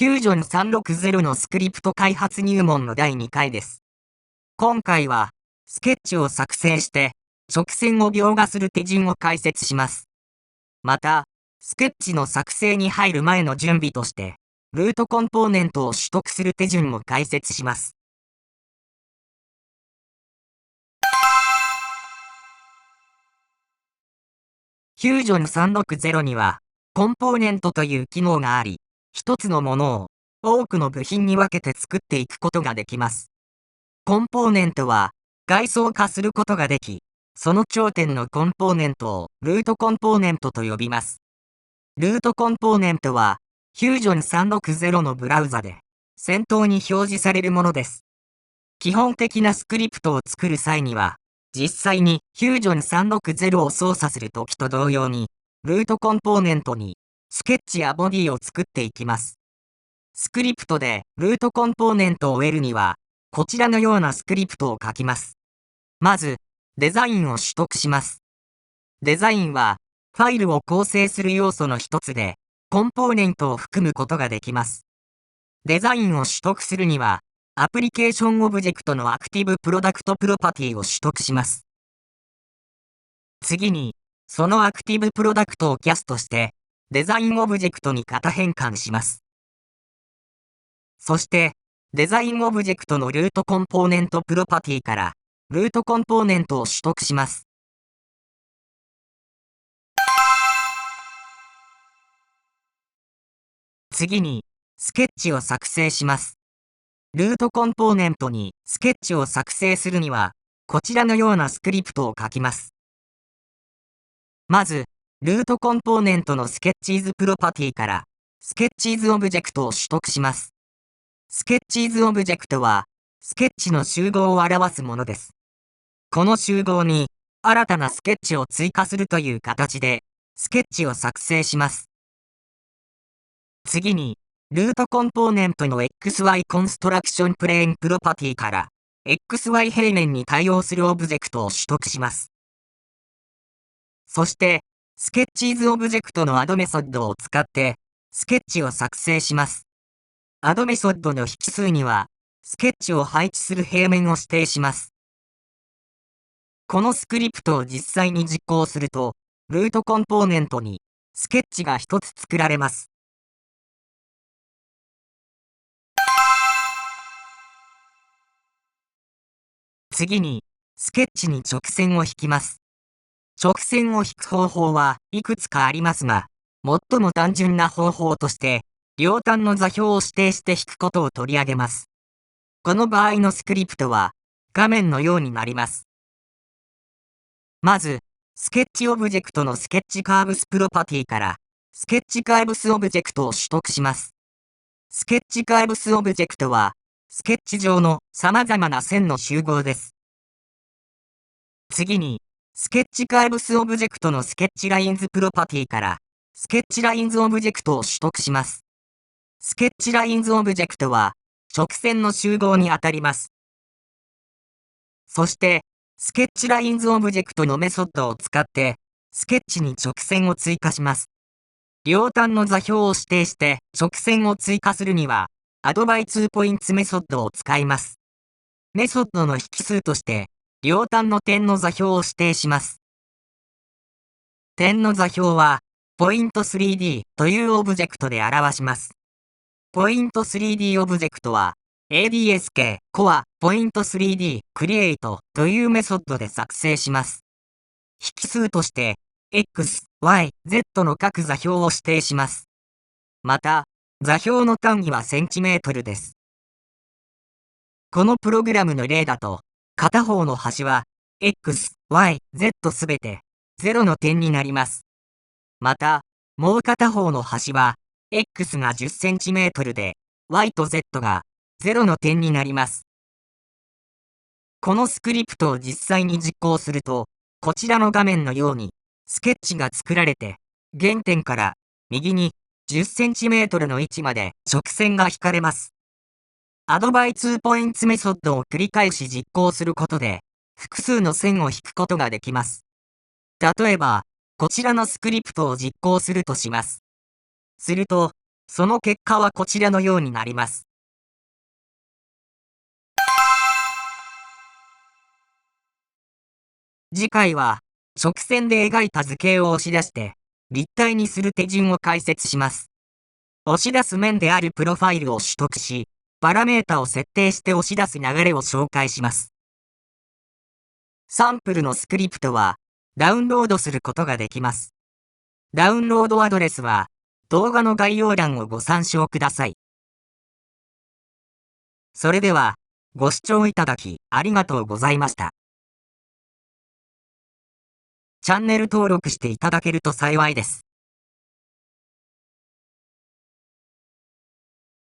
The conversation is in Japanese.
Fusion360のスクリプト開発入門の第2回です。今回は、スケッチを作成して、直線を描画する手順を解説します。また、スケッチの作成に入る前の準備として、ルートコンポーネントを取得する手順も解説します。Fusion360には、コンポーネントという機能があり、一つのものを多くの部品に分けて作っていくことができます。コンポーネントは階層化することができ、その頂点のコンポーネントをルートコンポーネントと呼びます。ルートコンポーネントは Fusion360 のブラウザで先頭に表示されるものです。基本的なスクリプトを作る際には、実際に Fusion360 を操作するときと同様に、ルートコンポーネントにスケッチやボディを作っていきます。スクリプトでルートコンポーネントを得るには、こちらのようなスクリプトを書きます。まず、デザインを取得します。デザインは、ファイルを構成する要素の一つで、コンポーネントを含むことができます。デザインを取得するには、アプリケーションオブジェクトのアクティブプロダクトプロパティを取得します。次に、そのアクティブプロダクトをキャストして、デザインオブジェクトに型変換します。そして、デザインオブジェクトのルートコンポーネントプロパティから、ルートコンポーネントを取得します。次に、スケッチを作成します。ルートコンポーネントにスケッチを作成するには、こちらのようなスクリプトを書きます。まず、ルートコンポーネントのスケッチーズプロパティから、スケッチーズオブジェクトを取得します。スケッチーズオブジェクトは、スケッチの集合を表すものです。この集合に、新たなスケッチを追加するという形で、スケッチを作成します。次に、ルートコンポーネントの XY コンストラクションプレーンプロパティから、XY 平面に対応するオブジェクトを取得します。そして、スケッチーズオブジェクトのアドメソッドを使って、スケッチを作成します。アドメソッドの引数には、スケッチを配置する平面を指定します。このスクリプトを実際に実行すると、ルートコンポーネントにスケッチが一つ作られます。次に、スケッチに直線を引きます。直線を引く方法はいくつかありますが、最も単純な方法として、両端の座標を指定して引くことを取り上げます。この場合のスクリプトは、画面のようになります。まず、スケッチオブジェクトのスケッチカーブスプロパティから、スケッチカーブスオブジェクトを取得します。スケッチカーブスオブジェクトは、スケッチ上の様々な線の集合です。次に、スケッチカーブスオブジェクトのスケッチラインズプロパティから、スケッチラインズオブジェクトを取得します。スケッチラインズオブジェクトは、直線の集合にあたります。そして、スケッチラインズオブジェクトのメソッドを使って、スケッチに直線を追加します。両端の座標を指定して直線を追加するには、アドバイ2ポインツメソッドを使います。メソッドの引数として、両端の点の座標を指定します。点の座標は、ポイント 3D というオブジェクトで表します。ポイント 3D オブジェクトは、ADSK コアポイント 3D クリエイトというメソッドで作成します。引数として、X、Y、Z の各座標を指定します。また、座標の単位はセンチメートルです。このプログラムの例だと、片方の端は、X、Y、Z すべて、0の点になります。また、もう片方の端は、X が10センチメートルで、Y と Z が0の点になります。このスクリプトを実際に実行すると、こちらの画面のように、スケッチが作られて、原点から右に10センチメートルの位置まで直線が引かれます。アドバイ2ポインツメソッドを繰り返し実行することで、複数の線を引くことができます。例えば、こちらのスクリプトを実行するとします。すると、その結果はこちらのようになります。次回は、直線で描いた図形を押し出して、立体にする手順を解説します。押し出す面であるプロファイルを取得し、パラメータを設定して押し出す流れを紹介します。サンプルのスクリプトは、ダウンロードすることができます。ダウンロードアドレスは、動画の概要欄をご参照ください。それでは、ご視聴いただき、ありがとうございました。チャンネル登録していただけると幸いです。